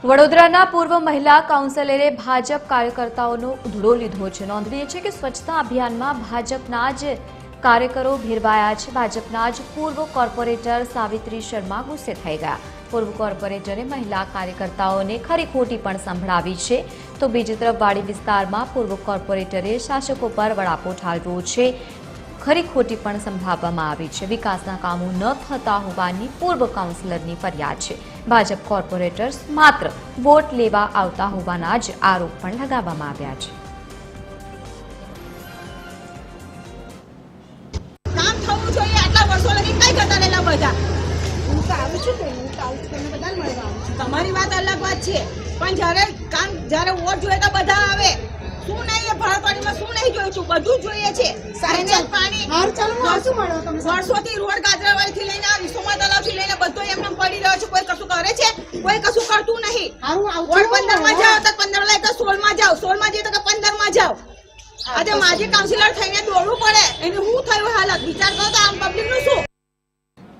વડોદરાના પૂર્વ મહિલા કાઉન્સિલરે ભાજપ કાર્યકર્તાઓનો ઉધડો લીધો છે। નોંધનીય છે કે સ્વચ્છતા અભિયાનમાં ભાજપના જ કાર્યકરો ભેરવાયા છે। ભાજપના જ પૂર્વ કોર્પોરેટર સાવિત્રી શર્મા ગુસ્સે થઈ ગયા। પૂર્વ કોર્પોરેટરે મહિલા કાર્યકર્તાઓને ખરી ખોટી પણ સંભળાવી છે। તો બીજી તરફ વાડી વિસ્તારમાં પૂર્વ કોર્પોરેટરે શાસકો પર વડાપો ઠાલવ્યો છે। ખરી ખોટી પણ સંભળાવવામાં આવી છે। વિકાસના કામો ન થતા હોવાની પૂર્વ કાઉન્સિલરની ફરિયાદ છે। ભાજપ કોર્પોરેટર્સ માત્ર વોટ લેવા આવતા હોવાના જ આરોપ પણ લગાવવામાં આવ્યા છે। કામ થવું જોઈએ આટલા વર્ષો લગી કઈ કરતા રહેલા બધા। હું તો આવું છું કે હું તો આવું છું બધાને મળવા આવું છું। તમારી વાત અલગ વાત છે પણ જ્યારે વોટ જોઈએ તો બધા આવે। શું નહીં એ ભરતવાડીમાં શું નહીં જોયું છું બધું જોઈએ છે। સાયનેજ પાણી હાર ચાલુ શું મળો તમે વર્ષોથી રોડ ગાજરાવાડીથી લઈને વિશ્વમાં તલાવથી લઈને બધો એમને પડી રહ્યો છે। કોઈ કશું કરે છે? કોઈ કશું કરતું નહીં। હારું આવું વોટ 15 માં જાઓ તો 15 લાય તો 16 માં જાઓ 16 માં જઈએ તો 15 માં જાઓ। આજે માજી કાઉન્સિલર થઈને દોડવું પડે એને શું થયું હાલત વિચાર કરો તો આમ પબ્લિક નું શું।